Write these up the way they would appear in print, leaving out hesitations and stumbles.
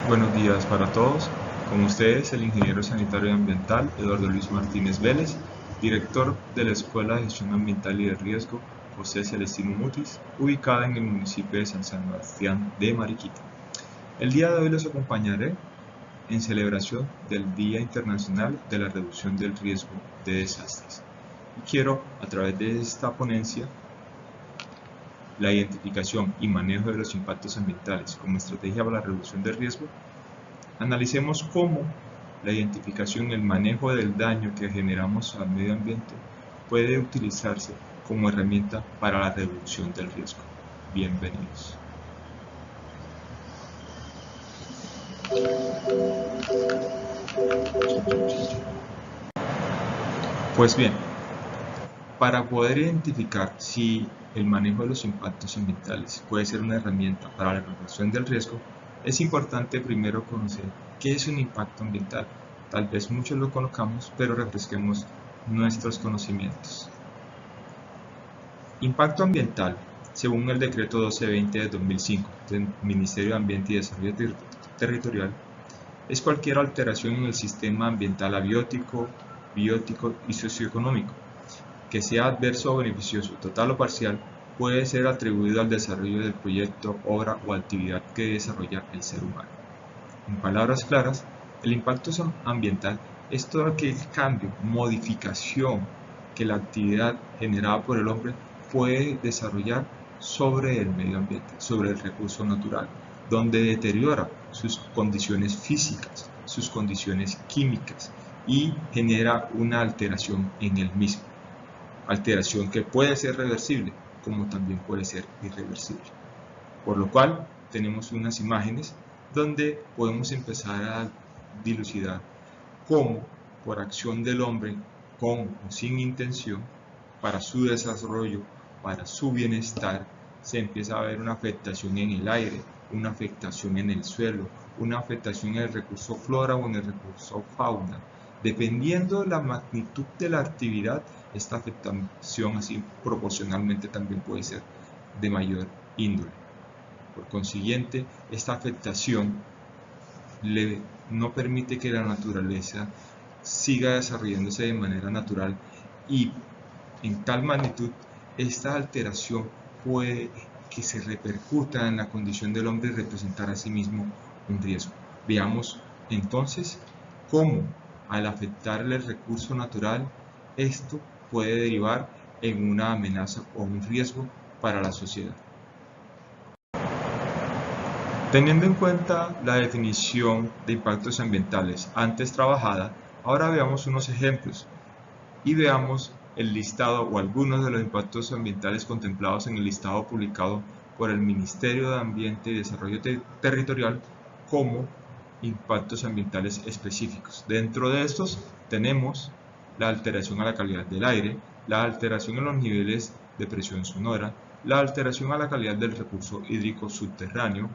Buenos días para todos. Con ustedes el ingeniero sanitario y ambiental Eduardo Luis Martínez Vélez, director de la Escuela de Gestión Ambiental y de Riesgo José Celestino Mutis, ubicada en el municipio de San Sebastián de Mariquita. El día de hoy los acompañaré en celebración del Día Internacional de la Reducción del Riesgo de Desastres. Y quiero, a través de esta ponencia, la identificación y manejo de los impactos ambientales como estrategia para la reducción del riesgo, analicemos cómo la identificación y el manejo del daño que generamos al medio ambiente puede utilizarse como herramienta para la reducción del riesgo. Bienvenidos. Pues bien, para poder identificar si el manejo de los impactos ambientales puede ser una herramienta para la reducción del riesgo, es importante primero conocer qué es un impacto ambiental. Tal vez muchos lo conozcamos, pero refresquemos nuestros conocimientos. Impacto ambiental, según el decreto 1220 de 2005 del Ministerio de Ambiente y Desarrollo Territorial, es cualquier alteración en el sistema ambiental abiótico, biótico y socioeconómico que sea adverso o beneficioso, total o parcial, puede ser atribuido al desarrollo del proyecto, obra o actividad que desarrolla el ser humano. En palabras claras, el impacto ambiental es todo aquel cambio, modificación que la actividad generada por el hombre puede desarrollar sobre el medio ambiente, sobre el recurso natural, donde deteriora sus condiciones físicas, sus condiciones químicas y genera una alteración en el mismo. Alteración que puede ser reversible, como también puede ser irreversible. Por lo cual, tenemos unas imágenes donde podemos empezar a dilucidar cómo, por acción del hombre, con o sin intención, para su desarrollo, para su bienestar, se empieza a ver una afectación en el aire, una afectación en el suelo, una afectación en el recurso flora o en el recurso fauna. Dependiendo de la magnitud de la actividad, esta afectación así proporcionalmente también puede ser de mayor índole. Por consiguiente, esta afectación no permite que la naturaleza siga desarrollándose de manera natural y en tal magnitud esta alteración puede que se repercuta en la condición del hombre y representar a sí mismo un riesgo. Veamos entonces cómo al afectar el recurso natural esto puede derivar en una amenaza o un riesgo para la sociedad. Teniendo en cuenta la definición de impactos ambientales antes trabajada, ahora veamos unos ejemplos y veamos el listado o algunos de los impactos ambientales contemplados en el listado publicado por el Ministerio de Ambiente y Desarrollo Territorial como impactos ambientales específicos. Dentro de estos tenemos la alteración a la calidad del aire, la alteración en los niveles de presión sonora, la alteración a la calidad del recurso hídrico subterráneo,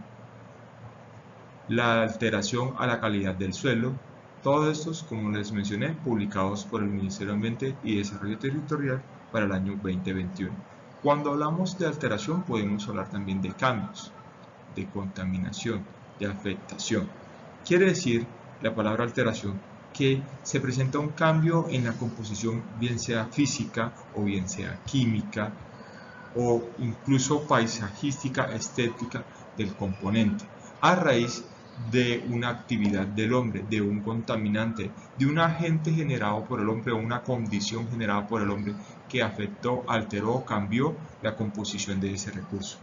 la alteración a la calidad del suelo, todos estos, como les mencioné, publicados por el Ministerio de Ambiente y Desarrollo Territorial para el año 2021. Cuando hablamos de alteración podemos hablar también de cambios, de contaminación, de afectación. Quiere decir la palabra alteración que se presenta un cambio en la composición, bien sea física o bien sea química o incluso paisajística, estética del componente, a raíz de una actividad del hombre, de un contaminante, de un agente generado por el hombre o una condición generada por el hombre que afectó, alteró o cambió la composición de ese recurso.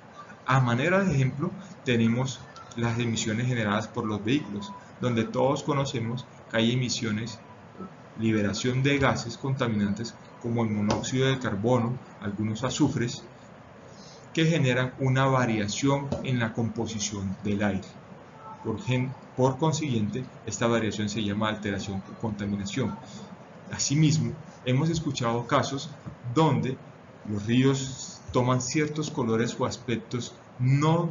A manera de ejemplo, tenemos las emisiones generadas por los vehículos, donde todos conocemos que hay emisiones, liberación de gases contaminantes como el monóxido de carbono, algunos azufres, que generan una variación en la composición del aire. Por consiguiente, esta variación se llama alteración o contaminación. Asimismo, hemos escuchado casos donde los ríos toman ciertos colores o aspectos no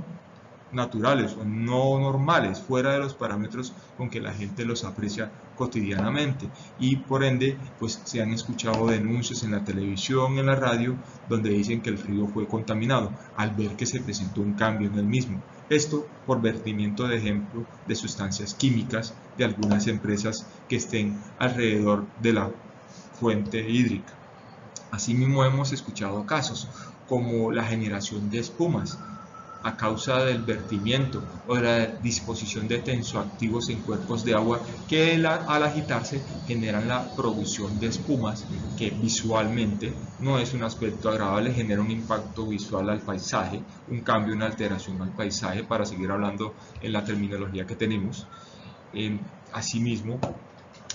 naturales o no normales, fuera de los parámetros con que la gente los aprecia cotidianamente, y por ende pues se han escuchado denuncias en la televisión, en la radio, donde dicen que el río fue contaminado al ver que se presentó un cambio en el mismo. Esto por vertimiento de ejemplo de sustancias químicas de algunas empresas que estén alrededor de la fuente hídrica. Asimismo hemos escuchado casos como la generación de espumas a causa del vertimiento o de la disposición de tensoactivos en cuerpos de agua que al agitarse generan la producción de espumas que visualmente no es un aspecto agradable, genera un impacto visual al paisaje, un cambio, una alteración al paisaje, para seguir hablando en la terminología que tenemos. Asimismo,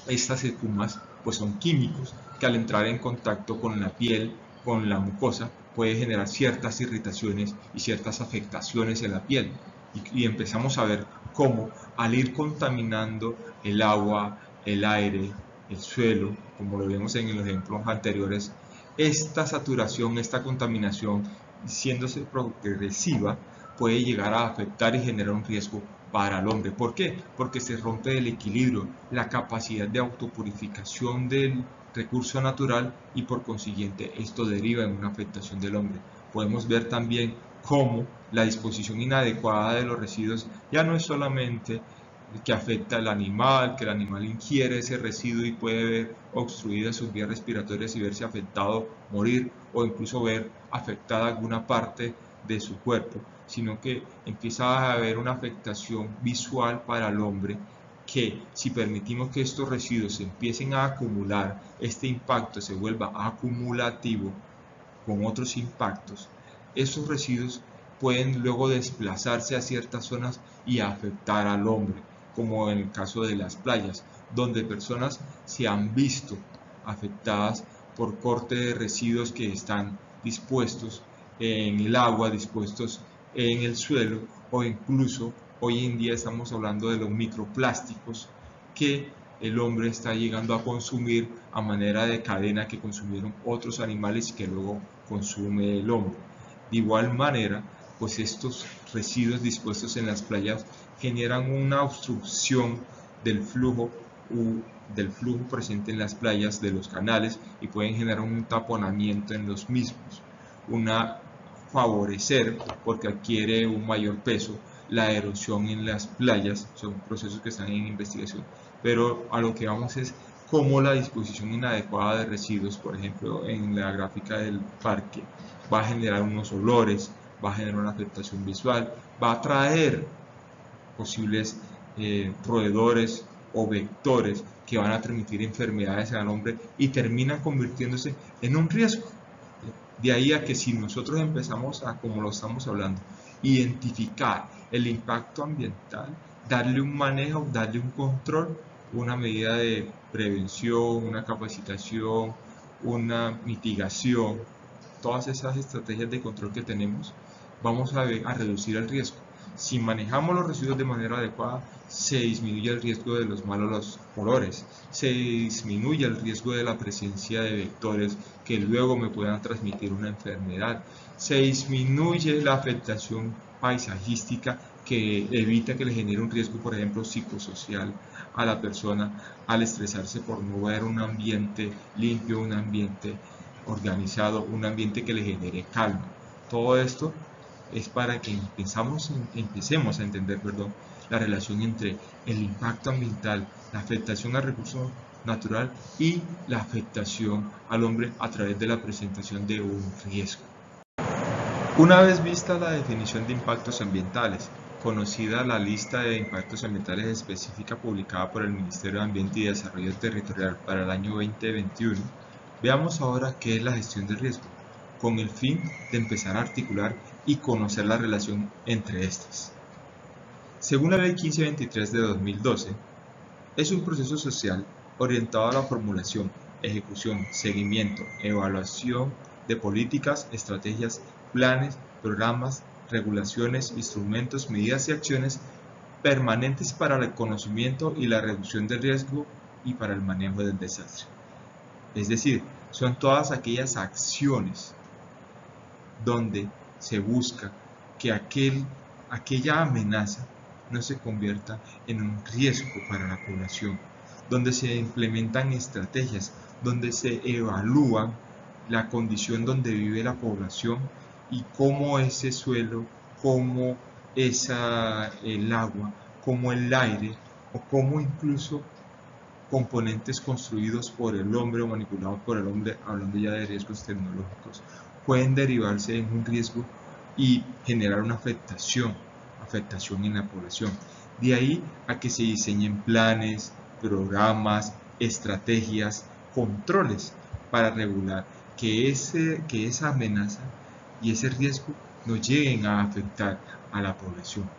estas espumas pues son químicos que al entrar en contacto con la piel, con la mucosa, puede generar ciertas irritaciones y ciertas afectaciones en la piel. Y empezamos a ver cómo al ir contaminando el agua, el aire, el suelo, como lo vemos en los ejemplos anteriores, esta saturación, esta contaminación, siéndose progresiva, puede llegar a afectar y generar un riesgo para el hombre. ¿Por qué? Porque se rompe el equilibrio, la capacidad de autopurificación del recurso natural y por consiguiente esto deriva en una afectación del hombre. Podemos ver también cómo la disposición inadecuada de los residuos ya no es solamente que afecta al animal, que el animal ingiere ese residuo y puede ver obstruidas sus vías respiratorias y verse afectado, morir o incluso ver afectada alguna parte de su cuerpo, sino que empieza a haber una afectación visual para el hombre que si permitimos que estos residuos se empiecen a acumular, este impacto se vuelva acumulativo con otros impactos, esos residuos pueden luego desplazarse a ciertas zonas y afectar al hombre, como en el caso de las playas, donde personas se han visto afectadas por corte de residuos que están dispuestos en el agua, dispuestos en el suelo, o incluso hoy en día estamos hablando de los microplásticos que el hombre está llegando a consumir a manera de cadena que consumieron otros animales y que luego consume el hombre. De igual manera, pues estos residuos dispuestos en las playas generan una obstrucción del flujo presente en las playas, de los canales, y pueden generar un taponamiento en los mismos, favorecer, porque adquiere un mayor peso, la erosión en las playas. Son procesos que están en investigación, pero a lo que vamos es cómo la disposición inadecuada de residuos, por ejemplo en la gráfica del parque, va a generar unos olores, va a generar una afectación visual, va a traer posibles roedores o vectores que van a transmitir enfermedades al hombre y terminan convirtiéndose en un riesgo. De ahí a que si nosotros empezamos a, como lo estamos hablando, identificar el impacto ambiental, darle un manejo, darle un control, una medida de prevención, una capacitación, una mitigación, todas esas estrategias de control que tenemos, vamos a reducir el riesgo. Si manejamos los residuos de manera adecuada, se disminuye el riesgo de los malos olores, se disminuye el riesgo de la presencia de vectores que luego me puedan transmitir una enfermedad, se disminuye la afectación paisajística que evita que le genere un riesgo, por ejemplo, psicosocial a la persona al estresarse por no ver un ambiente limpio, un ambiente organizado, un ambiente que le genere calma. Todo esto es para que empecemos a entender la relación entre el impacto ambiental, la afectación al recurso natural y la afectación al hombre a través de la presentación de un riesgo. Una vez vista la definición de impactos ambientales, conocida la lista de impactos ambientales específica publicada por el Ministerio de Ambiente y Desarrollo Territorial para el año 2021, veamos ahora qué es la gestión del riesgo, con el fin de empezar a articular y conocer la relación entre estas. Según la Ley 1523 de 2012, es un proceso social orientado a la formulación, ejecución, seguimiento, evaluación de políticas, estrategias, planes, programas, regulaciones, instrumentos, medidas y acciones permanentes para el conocimiento y la reducción del riesgo y para el manejo del desastre. Es decir, son todas aquellas acciones donde se busca que aquella amenaza no se convierta en un riesgo para la población, donde se implementan estrategias, donde se evalúa la condición donde vive la población y cómo ese suelo, cómo el agua, como el aire o como incluso componentes construidos por el hombre o manipulados por el hombre, hablando ya de riesgos tecnológicos, pueden derivarse en un riesgo y generar una afectación en la población. De ahí a que se diseñen planes, programas, estrategias, controles para regular que esa amenaza y ese riesgo no lleguen a afectar a la población.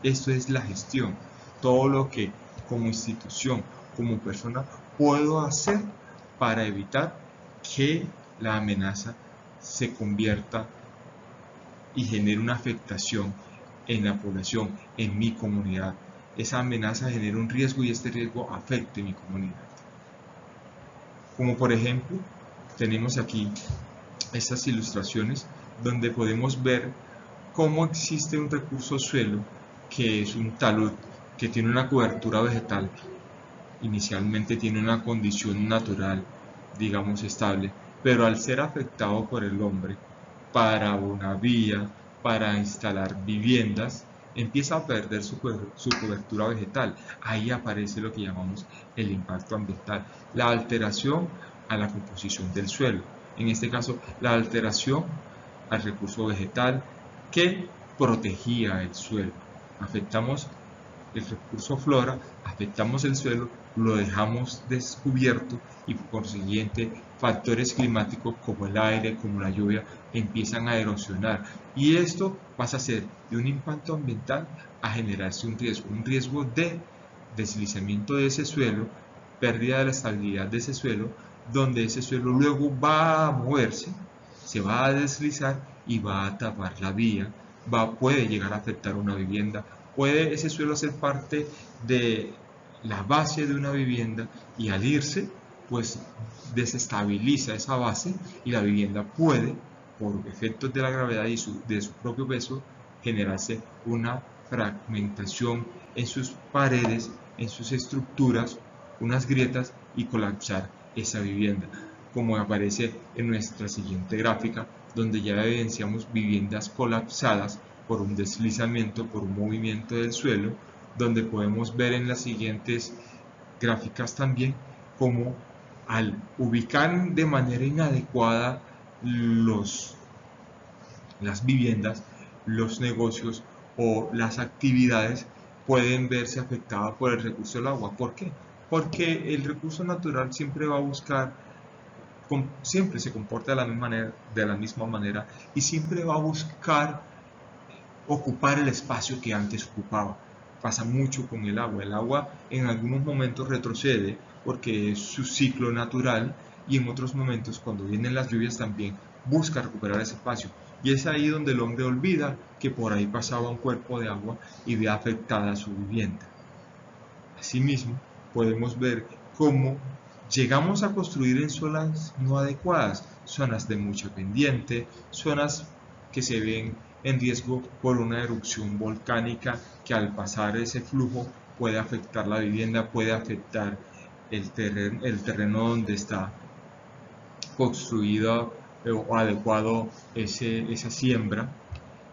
Esto es la gestión, todo lo que como institución, como persona, puedo hacer para evitar que la amenaza se convierta y genere una afectación en la población, en mi comunidad. Esa amenaza genera un riesgo y este riesgo afecte mi comunidad. Como por ejemplo, tenemos aquí estas ilustraciones donde podemos ver cómo existe un recurso suelo que es un talud, que tiene una cobertura vegetal. Inicialmente tiene una condición natural, digamos estable, pero al ser afectado por el hombre para una vía, para instalar viviendas, empieza a perder su cobertura vegetal. Ahí aparece lo que llamamos el impacto ambiental, la alteración a la composición del suelo. En este caso, la alteración al recurso vegetal que protegía el suelo. Afectamos el recurso flora, afectamos el suelo, lo dejamos descubierto y por consiguiente factores climáticos como el aire, como la lluvia, empiezan a erosionar. Y esto pasa a ser de un impacto ambiental a generarse un riesgo de deslizamiento de ese suelo, pérdida de la estabilidad de ese suelo, donde ese suelo luego va a moverse, se va a deslizar y va a tapar la vía, puede llegar a afectar una vivienda, puede ese suelo ser parte de la base de una vivienda y al irse, pues desestabiliza esa base y la vivienda puede, por efectos de la gravedad y de su propio peso, generarse una fragmentación en sus paredes, en sus estructuras, unas grietas y colapsar esa vivienda, como aparece en nuestra siguiente gráfica, donde ya evidenciamos viviendas colapsadas por un deslizamiento, por un movimiento del suelo, donde podemos ver en las siguientes gráficas también como al ubicar de manera inadecuada las viviendas, los negocios o las actividades pueden verse afectadas por el recurso del agua. ¿Por qué? Porque el recurso natural siempre va a buscar, siempre se comporta de la misma manera y siempre va a buscar ocupar el espacio que antes ocupaba. Pasa mucho con el agua. El agua en algunos momentos retrocede porque es su ciclo natural y en otros momentos cuando vienen las lluvias también busca recuperar ese espacio. Y es ahí donde el hombre olvida que por ahí pasaba un cuerpo de agua y ve afectada su vivienda. Asimismo, podemos ver cómo llegamos a construir en zonas no adecuadas, zonas de mucha pendiente, zonas que se ven en riesgo por una erupción volcánica que al pasar ese flujo puede afectar la vivienda, puede afectar el terreno donde está construido o adecuado esa siembra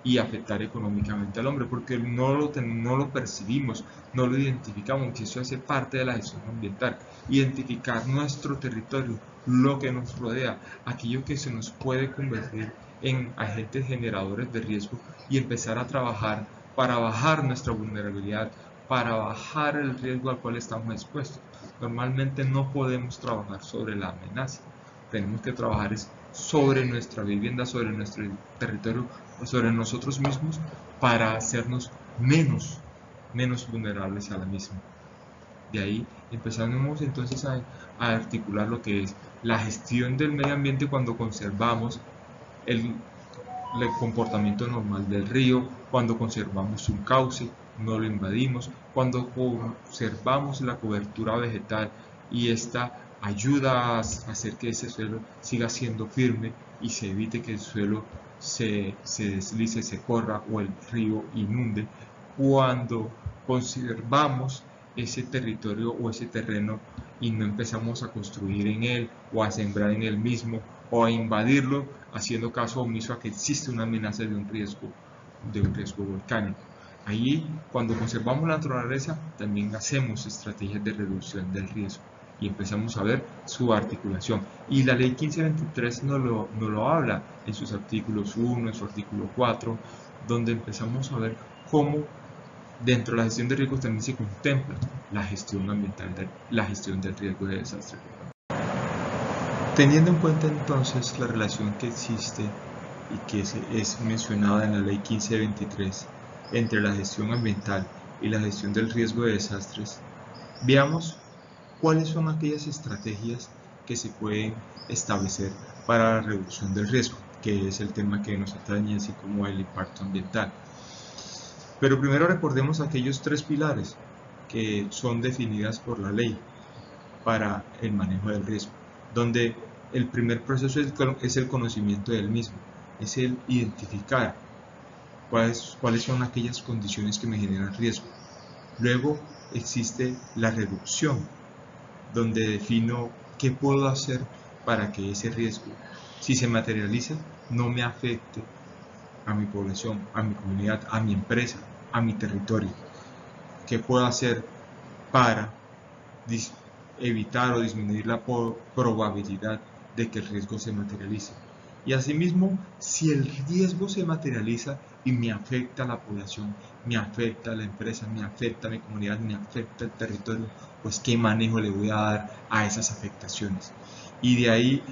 y afectar económicamente al hombre, porque no lo percibimos, no lo identificamos, que eso hace parte de la gestión ambiental. Identificar nuestro territorio, lo que nos rodea, aquello que se nos puede convertir en agentes generadores de riesgo y empezar a trabajar para bajar nuestra vulnerabilidad, para bajar el riesgo al cual estamos expuestos. Normalmente no podemos trabajar sobre la amenaza, tenemos que trabajar sobre nuestra vivienda, sobre nuestro territorio, sobre nosotros mismos para hacernos menos vulnerables a la misma. De ahí empezamos entonces a articular lo que es la gestión del medio ambiente cuando conservamos el comportamiento normal del río, cuando conservamos un cauce, no lo invadimos, cuando conservamos la cobertura vegetal y esta ayuda a hacer que ese suelo siga siendo firme y se evite que el suelo se deslice, se corra o el río inunde, cuando conservamos ese territorio o ese terreno y no empezamos a construir en él o a sembrar en él mismo o a invadirlo haciendo caso omiso a que existe una amenaza de un riesgo volcánico. Ahí, cuando conservamos la naturaleza, también hacemos estrategias de reducción del riesgo y empezamos a ver su articulación. Y la ley 1523 nos lo habla en sus artículos 1, en su artículo 4, donde empezamos a ver cómo dentro de la gestión de riesgos también se contempla la gestión ambiental, la gestión del riesgo de desastre. Teniendo en cuenta entonces la relación que existe y que es mencionada en la ley 1523 entre la gestión ambiental y la gestión del riesgo de desastres, veamos cuáles son aquellas estrategias que se pueden establecer para la reducción del riesgo, que es el tema que nos atañe, así como el impacto ambiental. Pero primero recordemos aquellos tres pilares que son definidas por la ley para el manejo del riesgo, donde el primer proceso es el conocimiento del mismo, es el identificar cuáles son aquellas condiciones que me generan riesgo. Luego existe la reducción, donde defino qué puedo hacer para que ese riesgo, si se materializa, no me afecte a mi población, a mi comunidad, a mi empresa, a mi territorio. ¿Qué puedo hacer para evitar o disminuir la probabilidad de que el riesgo se materialice? Y asimismo, si el riesgo se materializa y me afecta a la población, me afecta a la empresa, me afecta a mi comunidad, me afecta al territorio, pues qué manejo le voy a dar a esas afectaciones. Y de ahí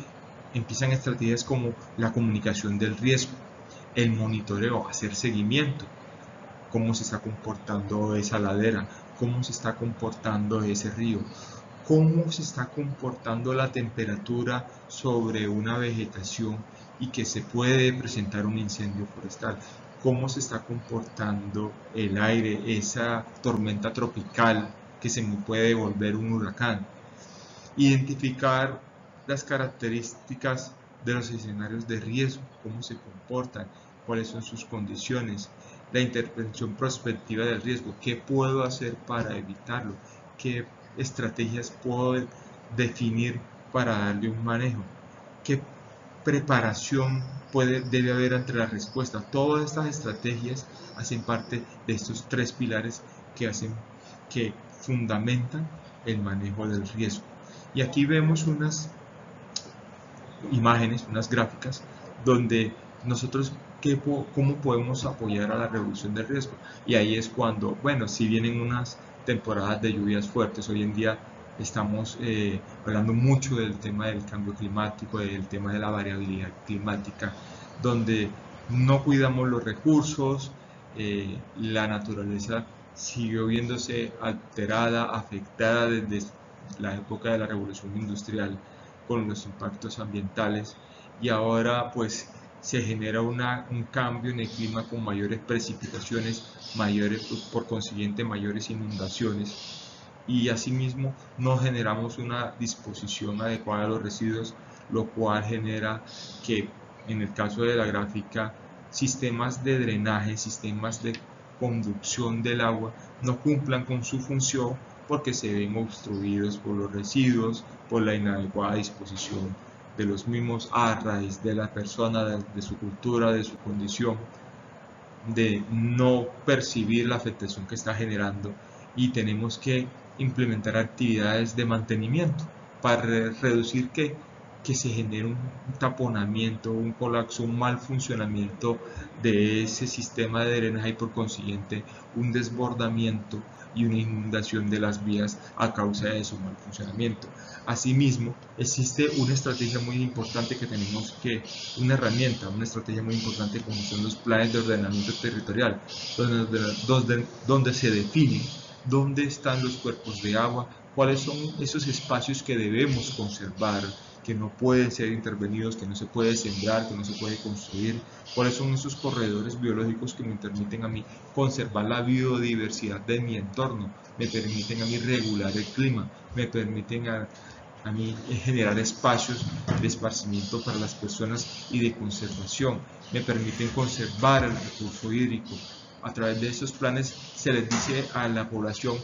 empiezan estrategias como la comunicación del riesgo, el monitoreo, hacer seguimiento, cómo se está comportando esa ladera, cómo se está comportando ese río, cómo se está comportando la temperatura sobre una vegetación y que se puede presentar un incendio forestal, cómo se está comportando el aire, esa tormenta tropical que se me puede volver un huracán. Identificar las características de los escenarios de riesgo, cómo se comportan, cuáles son sus condiciones, la intervención prospectiva del riesgo, qué puedo hacer para evitarlo, qué estrategias puedo definir para darle un manejo, qué preparación debe haber ante la respuesta. Todas estas estrategias hacen parte de estos tres pilares que fundamentan el manejo del riesgo. Y aquí vemos unas imágenes, unas gráficas, donde nosotros cómo podemos apoyar a la reducción del riesgo. Y ahí es cuando, bueno, si vienen unas temporadas de lluvias fuertes, hoy en día estamos hablando mucho del tema del cambio climático, del tema de la variabilidad climática, donde no cuidamos los recursos, la naturaleza siguió viéndose alterada, afectada desde la época de la revolución industrial con los impactos ambientales, y ahora pues se genera un cambio en el clima con mayores precipitaciones, por consiguiente mayores inundaciones, y asimismo no generamos una disposición adecuada de los residuos, lo cual genera que en el caso de la gráfica sistemas de drenaje, sistemas de conducción del agua no cumplan con su función porque se ven obstruidos por los residuos, por la inadecuada disposición de los mismos a raíz de la persona, de su cultura, de su condición, de no percibir la afectación que está generando, y tenemos que implementar actividades de mantenimiento para reducir que se genere un taponamiento, un colapso, un mal funcionamiento de ese sistema de drenaje y por consiguiente un desbordamiento y una inundación de las vías a causa de su mal funcionamiento. Asimismo, existe una estrategia muy importante que tenemos que, una herramienta, una estrategia muy importante como son los planes de ordenamiento territorial, donde se define dónde están los cuerpos de agua, cuáles son esos espacios que debemos conservar, que no pueden ser intervenidos, que no se puede sembrar, que no se puede construir, cuáles son esos corredores biológicos que me permiten a mí conservar la biodiversidad de mi entorno, me permiten a mí regular el clima, me permiten a mí generar espacios de esparcimiento para las personas y de conservación, me permiten conservar el recurso hídrico. A través de esos planes se les dice a la población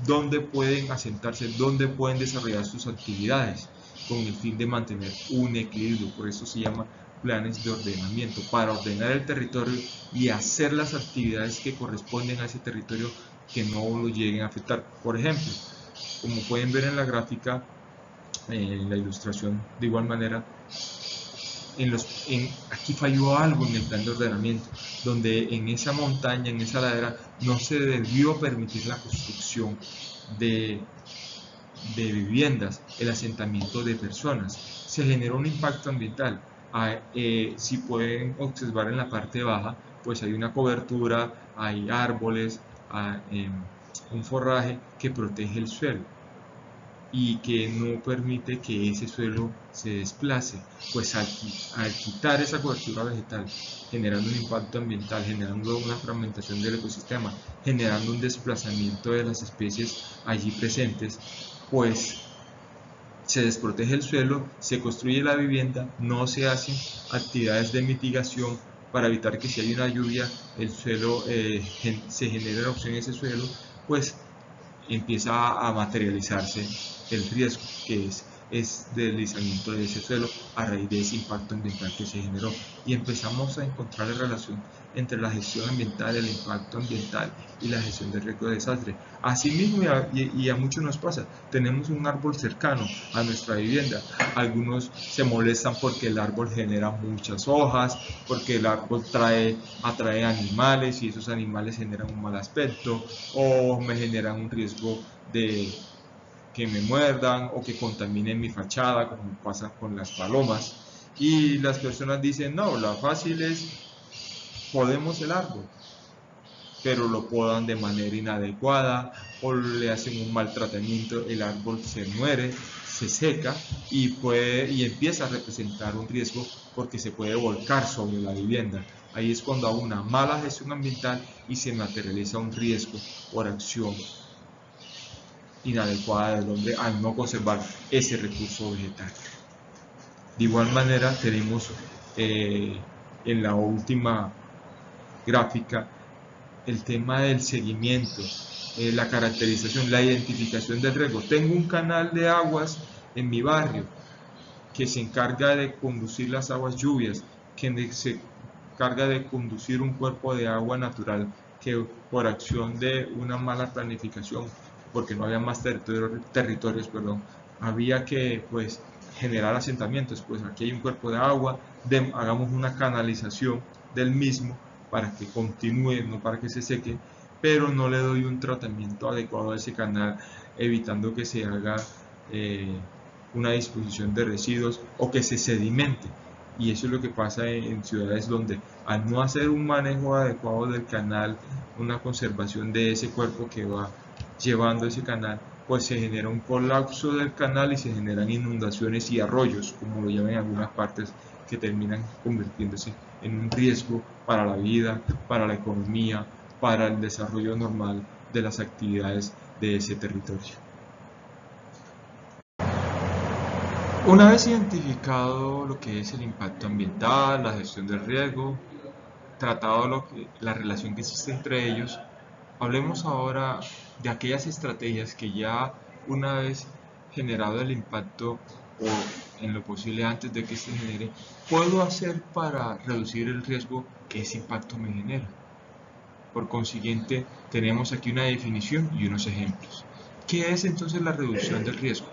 dónde pueden asentarse, dónde pueden desarrollar sus actividades con el fin de mantener un equilibrio. Por eso se llama planes de ordenamiento para ordenar el territorio y hacer las actividades que corresponden a ese territorio que no lo lleguen a afectar. Por ejemplo, como pueden ver en la gráfica, en la ilustración, de igual manera, aquí falló algo en el plan de ordenamiento, donde en esa montaña, en esa ladera, no se debió permitir la construcción de, de viviendas, el asentamiento de personas. Se generó un impacto ambiental. Si pueden observar en la parte baja, pues hay una cobertura, hay árboles, hay un forraje que protege el suelo y que no permite que ese suelo se desplace, pues al quitar esa cobertura vegetal, generando un impacto ambiental, generando una fragmentación del ecosistema, generando un desplazamiento de las especies allí presentes, pues se desprotege el suelo, se construye la vivienda, no se hacen actividades de mitigación para evitar que si hay una lluvia el suelo se genere erosión en ese suelo, pues empieza a materializarse el riesgo que es deslizamiento de ese suelo a raíz de ese impacto ambiental que se generó, y empezamos a encontrar la relación entre la gestión ambiental, el impacto ambiental y la gestión del riesgo de desastre. Asimismo, y a muchos nos pasa, tenemos un árbol cercano a nuestra vivienda, algunos se molestan porque el árbol genera muchas hojas, porque el árbol atrae animales y esos animales generan un mal aspecto o me generan un riesgo de que me muerdan o que contaminen mi fachada, como pasa con las palomas. Y las personas dicen, no, la fácil es podemos el árbol, pero lo podan de manera inadecuada o le hacen un maltratamiento, el árbol se muere, se seca y empieza a representar un riesgo porque se puede volcar sobre la vivienda. Ahí es cuando hay una mala gestión ambiental y se materializa un riesgo por acción inadecuada del hombre al no conservar ese recurso vegetal. De igual manera tenemos en la última gráfica el tema del seguimiento, la caracterización, la identificación del riesgo. Tengo un canal de aguas en mi barrio que se encarga de conducir las aguas lluvias, que se encarga de conducir un cuerpo de agua natural que por acción de una mala planificación, porque no había más territorios, había que pues generar asentamientos. Pues aquí hay un cuerpo de agua, hagamos una canalización del mismo para que continúe, no para que se seque, pero no le doy un tratamiento adecuado a ese canal, evitando que se haga una disposición de residuos o que se sedimente. Y eso es lo que pasa en ciudades donde al no hacer un manejo adecuado del canal, una conservación de ese cuerpo que va llevando ese canal, pues se genera un colapso del canal y se generan inundaciones y arroyos, como lo llaman en algunas partes, que terminan convirtiéndose en un riesgo para la vida, para la economía, para el desarrollo normal de las actividades de ese territorio. Una vez identificado lo que es el impacto ambiental, la gestión del riesgo, tratado la relación que existe entre ellos, hablemos ahora de aquellas estrategias que ya una vez generado el impacto o en lo posible antes de que se genere, puedo hacer para reducir el riesgo que ese impacto me genera. Por consiguiente, tenemos aquí una definición y unos ejemplos. ¿Qué es entonces la reducción del riesgo?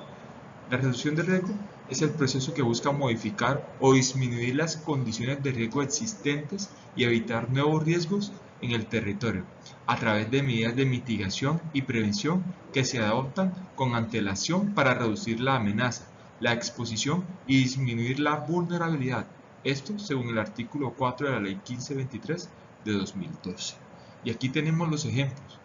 La reducción de riesgo es el proceso que busca modificar o disminuir las condiciones de riesgo existentes y evitar nuevos riesgos en el territorio, a través de medidas de mitigación y prevención que se adoptan con antelación para reducir la amenaza, la exposición y disminuir la vulnerabilidad. Esto según el artículo 4 de la Ley 1523 de 2012. Y aquí tenemos los ejemplos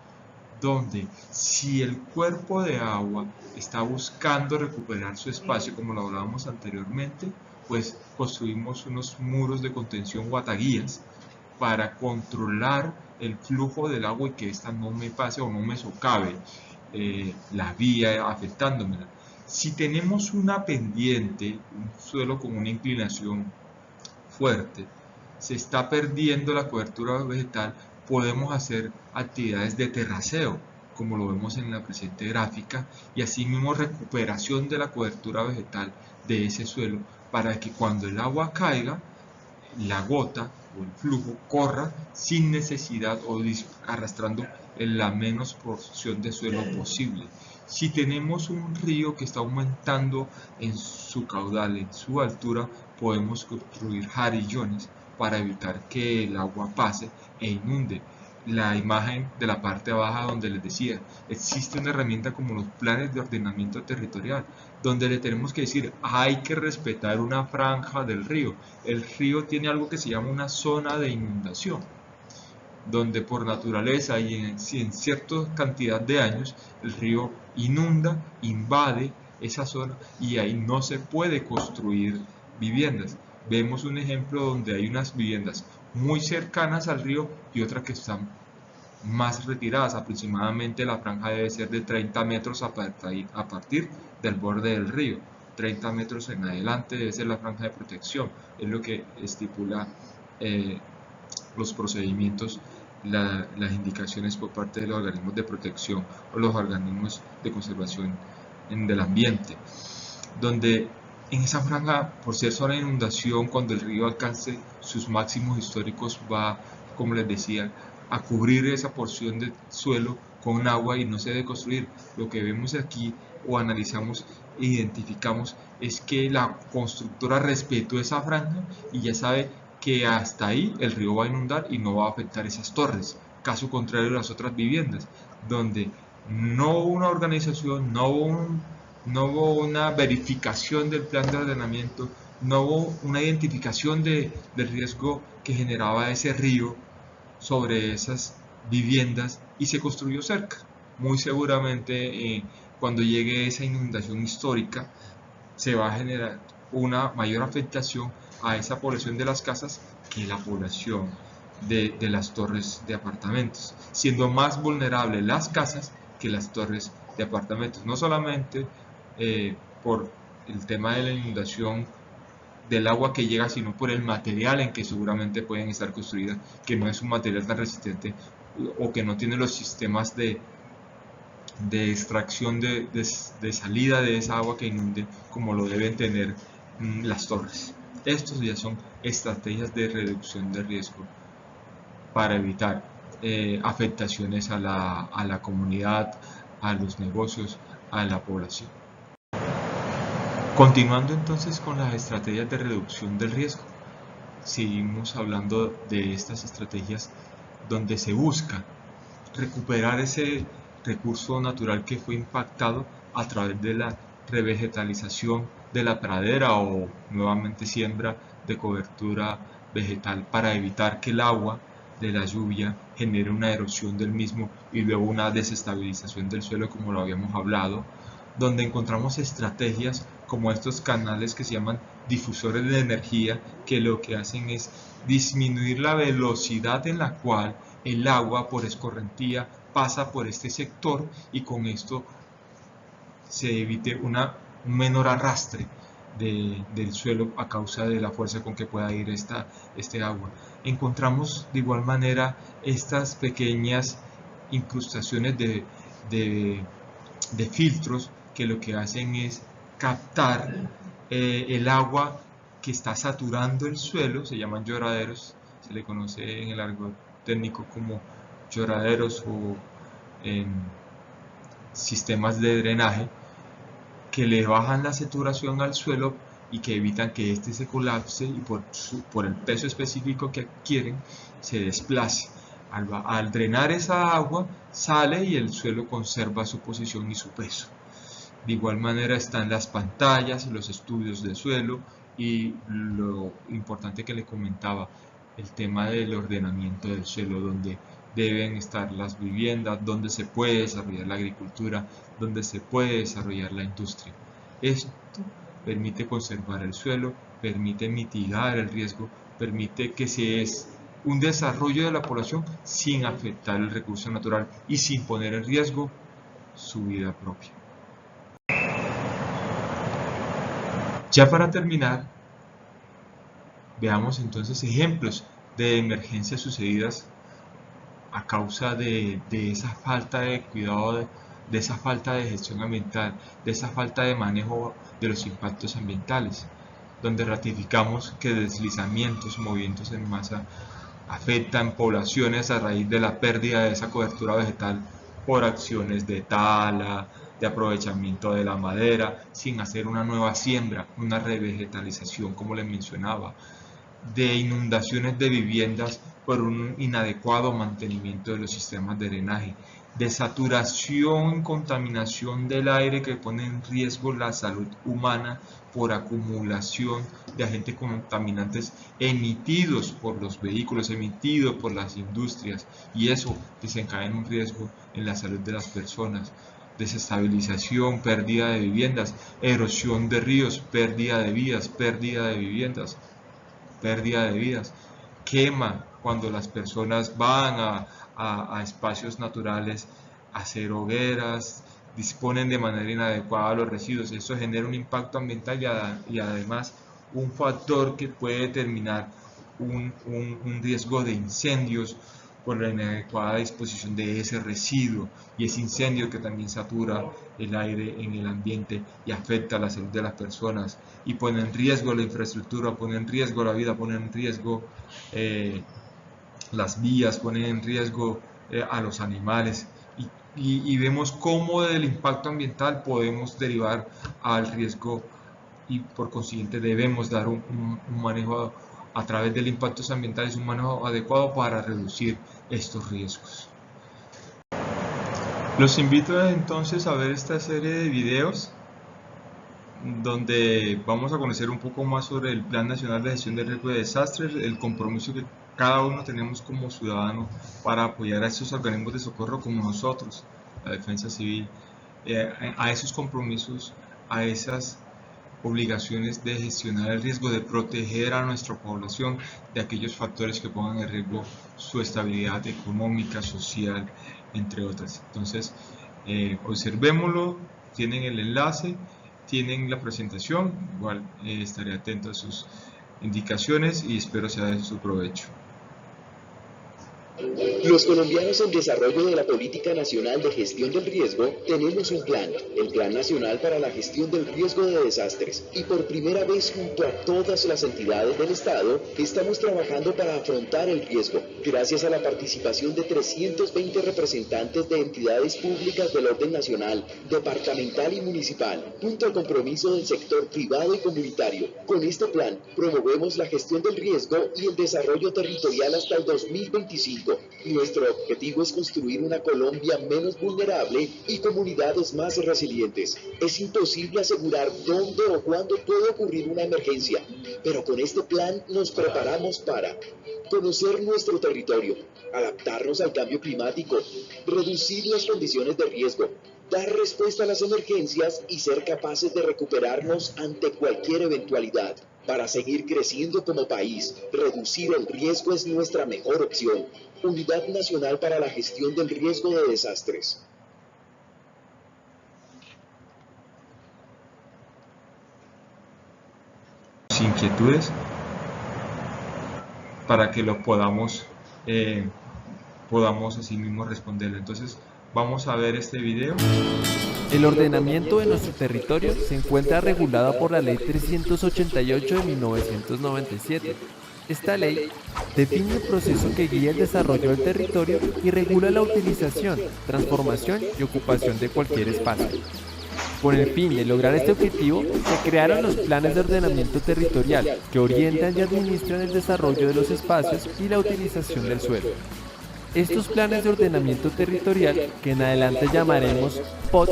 donde si el cuerpo de agua está buscando recuperar su espacio, como lo hablábamos anteriormente, pues construimos unos muros de contención o ataguías para controlar el flujo del agua y que ésta no me pase o no me socave la vía afectándomela. Si tenemos una pendiente, un suelo con una inclinación fuerte, se está perdiendo la cobertura vegetal, podemos hacer actividades de terraceo, como lo vemos en la presente gráfica, y asimismo recuperación de la cobertura vegetal de ese suelo para que cuando el agua caiga la gota o el flujo corra sin necesidad o arrastrando la menos porción de suelo posible. Si tenemos un río que está aumentando en su caudal, en su altura, podemos construir jarillones para evitar que el agua pase e inunde. La imagen de la parte baja donde les decía, existe una herramienta como los planes de ordenamiento territorial, donde le tenemos que decir, hay que respetar una franja del río. El río tiene algo que se llama una zona de inundación, donde por naturaleza y en cierta cantidad de años el río inunda, invade esa zona y ahí no se puede construir viviendas. Vemos un ejemplo donde hay unas viviendas muy cercanas al río y otras que están más retiradas. Aproximadamente la franja debe ser de 30 metros a partir del borde del río. 30 metros en adelante debe ser la franja de protección, es lo que estipula los procedimientos, las indicaciones por parte de los organismos de protección o los organismos de conservación del ambiente, donde en esa franja, por ser zona de inundación, cuando el río alcance sus máximos históricos, va, como les decía, a cubrir esa porción de suelo con agua y no se debe construir. Lo que vemos aquí o analizamos e identificamos es que la constructora respetó esa franja y ya sabe que hasta ahí el río va a inundar y no va a afectar esas torres. Caso contrario de las otras viviendas, donde no hubo una organización, no hubo una verificación del plan de ordenamiento, no hubo una identificación del riesgo que generaba ese río sobre esas viviendas y se construyó cerca. Muy seguramente cuando llegue esa inundación histórica se va a generar una mayor afectación a esa población de las casas que la población de las torres de apartamentos, siendo más vulnerables las casas que las torres de apartamentos, no solamente por el tema de la inundación del agua que llega, sino por el material en que seguramente pueden estar construidas, que no es un material tan resistente o que no tiene los sistemas de extracción de salida de esa agua que inunde como lo deben tener las torres. Estos ya son estrategias de reducción de riesgo para evitar afectaciones a la comunidad, a los negocios, a la población. Continuando entonces con las estrategias de reducción del riesgo, seguimos hablando de estas estrategias donde se busca recuperar ese recurso natural que fue impactado a través de la revegetalización de la pradera o nuevamente siembra de cobertura vegetal para evitar que el agua de la lluvia genere una erosión del mismo y luego una desestabilización del suelo, como lo habíamos hablado, donde encontramos estrategias como estos canales que se llaman difusores de energía, que lo que hacen es disminuir la velocidad en la cual el agua por escorrentía pasa por este sector y con esto se evite un menor arrastre del suelo a causa de la fuerza con que pueda ir este agua. Encontramos de igual manera estas pequeñas incrustaciones de filtros que lo que hacen es captar el agua que está saturando el suelo, se llaman lloraderos, se le conoce en el argot técnico como lloraderos o sistemas de drenaje que le bajan la saturación al suelo y que evitan que éste se colapse y por el peso específico que adquieren se desplace. Al drenar esa agua sale y el suelo conserva su posición y su peso. De igual manera están las pantallas, los estudios de suelo y lo importante que le comentaba, el tema del ordenamiento del suelo, donde deben estar las viviendas, donde se puede desarrollar la agricultura, donde se puede desarrollar la industria. Esto permite conservar el suelo, permite mitigar el riesgo, permite que se es un desarrollo de la población sin afectar el recurso natural y sin poner en riesgo su vida propia. Ya para terminar, veamos entonces ejemplos de emergencias sucedidas a causa de esa falta de cuidado, de esa falta de gestión ambiental, de esa falta de manejo de los impactos ambientales. donde ratificamos que deslizamientos, movimientos en masa, afectan poblaciones a raíz de la pérdida de esa cobertura vegetal por acciones de tala, de aprovechamiento de la madera, sin hacer una nueva siembra, una revegetalización como les mencionaba, de inundaciones de viviendas por un inadecuado mantenimiento de los sistemas de drenaje, de saturación y contaminación del aire que pone en riesgo la salud humana por acumulación de agentes contaminantes emitidos por los vehículos, emitidos por las industrias, y eso desencadena un riesgo en la salud de las personas. Desestabilización, pérdida de viviendas, erosión de ríos, pérdida de vidas, pérdida de viviendas, pérdida de vidas, quema cuando las personas van a espacios naturales a hacer hogueras, disponen de manera inadecuada los residuos. Eso genera un impacto ambiental y además un factor que puede determinar un riesgo de incendios por la inadecuada disposición de ese residuo y ese incendio que también satura el aire en el ambiente y afecta a la salud de las personas y pone en riesgo la infraestructura, pone en riesgo la vida, pone en riesgo las vías, pone en riesgo a los animales y vemos cómo del impacto ambiental podemos derivar al riesgo y por consiguiente debemos dar un manejo a través del impactos ambientales, un manejo adecuado para reducir estos riesgos. Los invito entonces a ver esta serie de videos donde vamos a conocer un poco más sobre el Plan Nacional de Gestión de Riesgo de Desastres, el compromiso que cada uno tenemos como ciudadano para apoyar a estos organismos de socorro como nosotros, la Defensa Civil, a esos compromisos, a esas obligaciones de gestionar el riesgo, de proteger a nuestra población de aquellos factores que pongan en riesgo su estabilidad económica, social, entre otras. Entonces, observémoslo, tienen el enlace, tienen la presentación, igual estaré atento a sus indicaciones y espero sea de su provecho. Los colombianos en desarrollo de la Política Nacional de Gestión del Riesgo tenemos un plan, el Plan Nacional para la Gestión del Riesgo de Desastres, y por primera vez junto a todas las entidades del Estado estamos trabajando para afrontar el riesgo, gracias a la participación de 320 representantes de entidades públicas del orden nacional, departamental y municipal, junto al compromiso del sector privado y comunitario. Con este plan promovemos la gestión del riesgo y el desarrollo territorial hasta el 2025. Nuestro objetivo es construir una Colombia menos vulnerable y comunidades más resilientes. Es imposible asegurar dónde o cuándo puede ocurrir una emergencia, pero con este plan nos preparamos para conocer nuestro territorio, adaptarnos al cambio climático, reducir las condiciones de riesgo, dar respuesta a las emergencias y ser capaces de recuperarnos ante cualquier eventualidad. Para seguir creciendo como país, reducir el riesgo es nuestra mejor opción. Unidad Nacional para la Gestión del Riesgo de Desastres. Inquietudes para que lo podamos así mismo responderlo. Entonces vamos a ver este video. El ordenamiento de nuestro territorio se encuentra regulado por la Ley 388 de 1997. Esta ley define el proceso que guía el desarrollo del territorio y regula la utilización, transformación y ocupación de cualquier espacio. Con el fin de lograr este objetivo, se crearon los planes de ordenamiento territorial que orientan y administran el desarrollo de los espacios y la utilización del suelo. Estos planes de ordenamiento territorial, que en adelante llamaremos POT,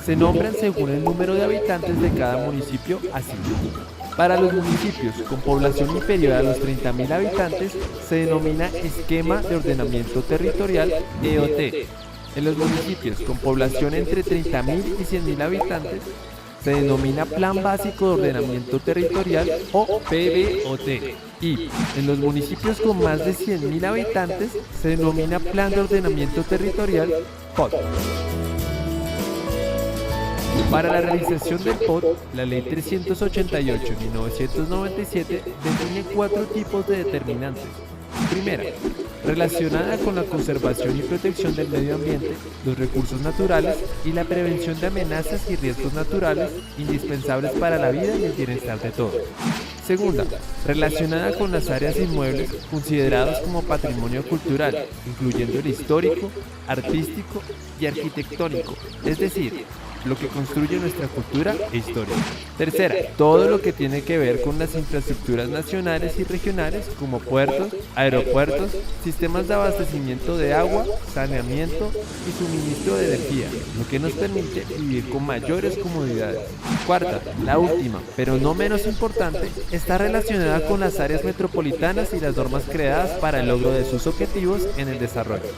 se nombran según el número de habitantes de cada municipio asignado. Para los municipios con población inferior a los 30.000 habitantes se denomina Esquema de Ordenamiento Territorial EOT. En los municipios con población entre 30.000 y 100.000 habitantes se denomina Plan Básico de Ordenamiento Territorial o PBOT. Y en los municipios con más de 100.000 habitantes se denomina Plan de Ordenamiento Territorial POT. Para la realización del POT, la Ley 388 de 1997 define 4 tipos de determinantes: Primera, relacionada con la conservación y protección del medio ambiente, los recursos naturales y la prevención de amenazas y riesgos naturales indispensables para la vida y el bienestar de todos. Segunda, relacionada con las áreas inmuebles consideradas como patrimonio cultural, incluyendo el histórico, artístico y arquitectónico, es decir, lo que construye nuestra cultura e historia. Tercera, todo lo que tiene que ver con las infraestructuras nacionales y regionales como puertos, aeropuertos, sistemas de abastecimiento de agua, saneamiento y suministro de energía, lo que nos permite vivir con mayores comodidades. Cuarta, la última, pero no menos importante, está relacionada con las áreas metropolitanas y las normas creadas para el logro de sus objetivos en el desarrollo.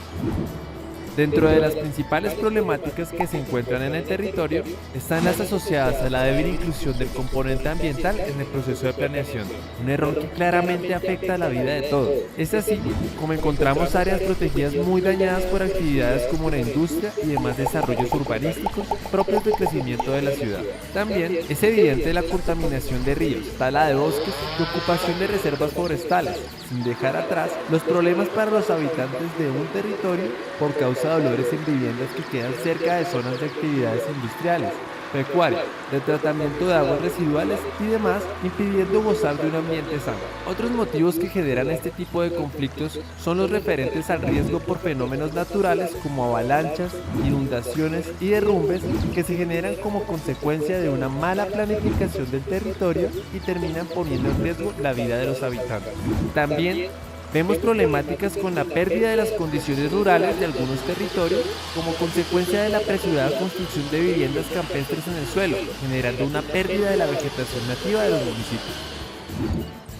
Dentro de las principales problemáticas que se encuentran en el territorio están las asociadas a la débil inclusión del componente ambiental en el proceso de planeación, un error que claramente afecta a la vida de todos. Es así como encontramos áreas protegidas muy dañadas por actividades como la industria y demás desarrollos urbanísticos propios del crecimiento de la ciudad. También es evidente la contaminación de ríos, tala de bosques y ocupación de reservas forestales, sin dejar atrás los problemas para los habitantes de un territorio por causa de dolores en viviendas que quedan cerca de zonas de actividades industriales, pecuaria, de tratamiento de aguas residuales y demás, impidiendo gozar de un ambiente sano. Otros motivos que generan este tipo de conflictos son los referentes al riesgo por fenómenos naturales como avalanchas, inundaciones y derrumbes que se generan como consecuencia de una mala planificación del territorio y terminan poniendo en riesgo la vida de los habitantes. También vemos problemáticas con la pérdida de las condiciones rurales de algunos territorios como consecuencia de la apresurada construcción de viviendas campestres en el suelo, generando una pérdida de la vegetación nativa de los municipios.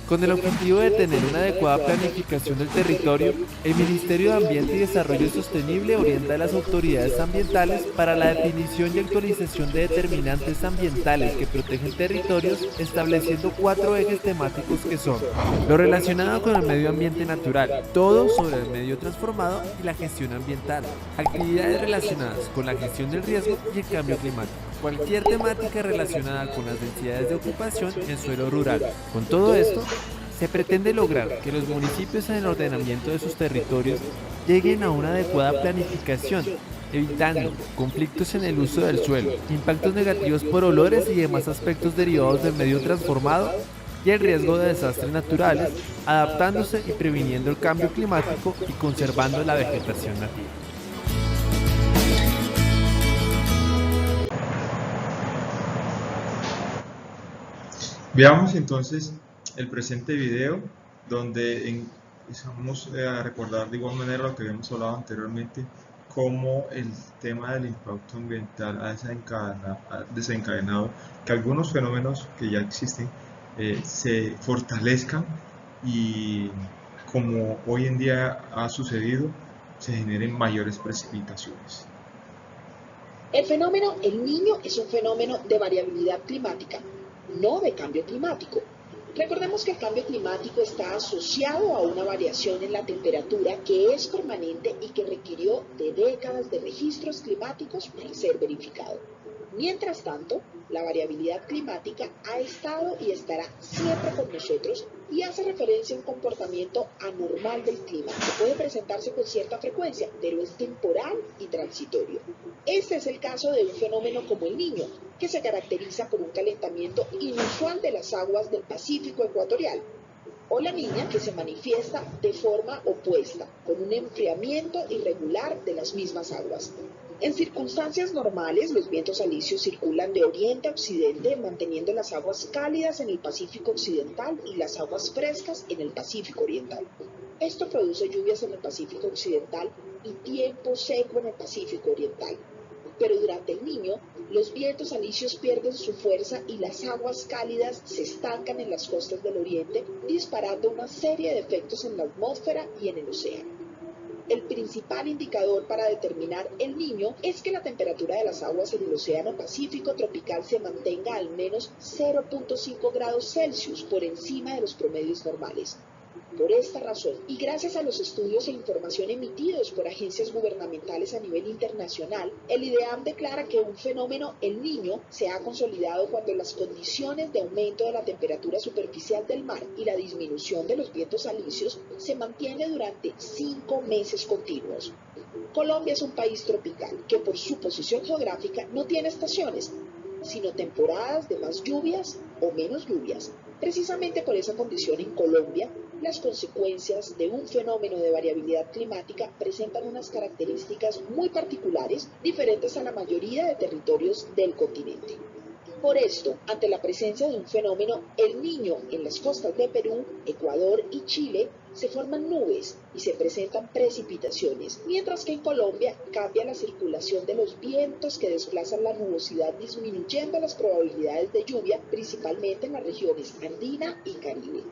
Con el objetivo de tener una adecuada planificación del territorio, el Ministerio de Ambiente y Desarrollo Sostenible orienta a las autoridades ambientales para la definición y actualización de determinantes ambientales que protegen territorios, estableciendo 4 ejes temáticos que son lo relacionado con el medio ambiente natural, todo sobre el medio transformado y la gestión ambiental, actividades relacionadas con la gestión del riesgo y el cambio climático, cualquier temática relacionada con las densidades de ocupación en suelo rural. Con todo esto, se pretende lograr que los municipios en el ordenamiento de sus territorios lleguen a una adecuada planificación, evitando conflictos en el uso del suelo, impactos negativos por olores y demás aspectos derivados del medio transformado y el riesgo de desastres naturales, adaptándose y previniendo el cambio climático y conservando la vegetación nativa. Veamos entonces el presente video donde vamos a recordar de igual manera lo que habíamos hablado anteriormente, cómo el tema del impacto ambiental ha desencadenado que algunos fenómenos que ya existen se fortalezcan y, como hoy en día ha sucedido, se generen mayores precipitaciones. El fenómeno El Niño es un fenómeno de variabilidad climática, no de cambio climático. Recordemos que el cambio climático está asociado a una variación en la temperatura que es permanente y que requirió de décadas de registros climáticos para ser verificado. Mientras tanto, la variabilidad climática ha estado y estará siempre con nosotros y hace referencia a un comportamiento anormal del clima que puede presentarse con cierta frecuencia, pero es temporal y transitorio. Este es el caso de un fenómeno como El Niño, que se caracteriza por un calentamiento inusual de las aguas del Pacífico ecuatorial, o La Niña, que se manifiesta de forma opuesta, con un enfriamiento irregular de las mismas aguas. En circunstancias normales, los vientos alisios circulan de oriente a occidente, manteniendo las aguas cálidas en el Pacífico occidental y las aguas frescas en el Pacífico oriental. Esto produce lluvias en el Pacífico occidental y tiempo seco en el Pacífico oriental. Pero durante El Niño, los vientos alisios pierden su fuerza y las aguas cálidas se estancan en las costas del oriente, disparando una serie de efectos en la atmósfera y en el océano. El principal indicador para determinar El Niño es que la temperatura de las aguas en el Océano Pacífico tropical se mantenga al menos 0.5 grados Celsius por encima de los promedios normales. Por esta razón, y gracias a los estudios e información emitidos por agencias gubernamentales a nivel internacional, el IDEAM declara que un fenómeno El Niño se ha consolidado cuando las condiciones de aumento de la temperatura superficial del mar y la disminución de los vientos alisios se mantiene durante 5 meses continuos. Colombia es un país tropical que por su posición geográfica no tiene estaciones, sino temporadas de más lluvias o menos lluvias. Precisamente por esa condición en Colombia, las consecuencias de un fenómeno de variabilidad climática presentan unas características muy particulares, diferentes a la mayoría de territorios del continente. Por esto, ante la presencia de un fenómeno El Niño en las costas de Perú, Ecuador y Chile, se forman nubes y se presentan precipitaciones, mientras que en Colombia cambia la circulación de los vientos que desplazan la nubosidad, disminuyendo las probabilidades de lluvia, principalmente en las regiones andina y Caribe.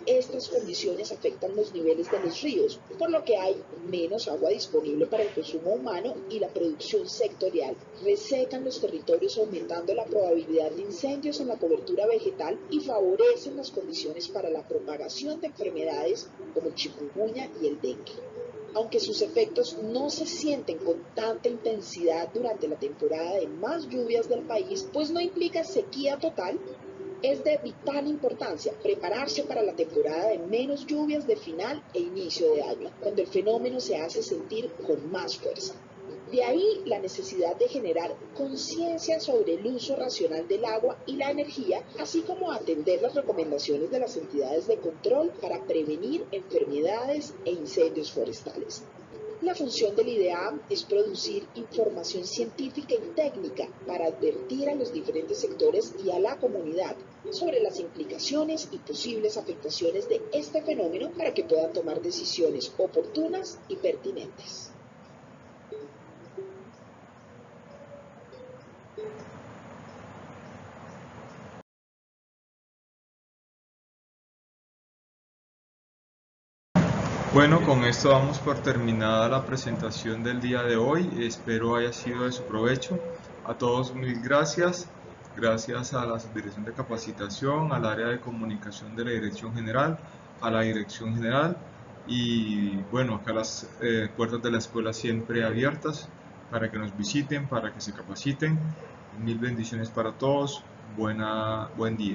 Estas condiciones afectan los niveles de los ríos, por lo que hay menos agua disponible para el consumo humano y la producción sectorial. Resecan los territorios, aumentando la probabilidad de incendios en la cobertura vegetal y favorecen las condiciones para la propagación de enfermedades como el chikungunya y el dengue. Aunque sus efectos no se sienten con tanta intensidad durante la temporada de más lluvias del país, pues no implica sequía total, es de vital importancia prepararse para la temporada de menos lluvias de final e inicio de año, cuando el fenómeno se hace sentir con más fuerza. De ahí la necesidad de generar conciencia sobre el uso racional del agua y la energía, así como atender las recomendaciones de las entidades de control para prevenir enfermedades e incendios forestales. La función del IDEAM es producir información científica y técnica para advertir a los diferentes sectores y a la comunidad sobre las implicaciones y posibles afectaciones de este fenómeno para que puedan tomar decisiones oportunas y pertinentes. Bueno, con esto damos por terminada la presentación del día de hoy. Espero haya sido de su provecho. A todos mil gracias. Gracias a la Dirección de Capacitación, al área de comunicación de la Dirección General, a la Dirección General y bueno, acá las puertas de la escuela siempre abiertas para que nos visiten, para que se capaciten. Mil bendiciones para todos. Buen día.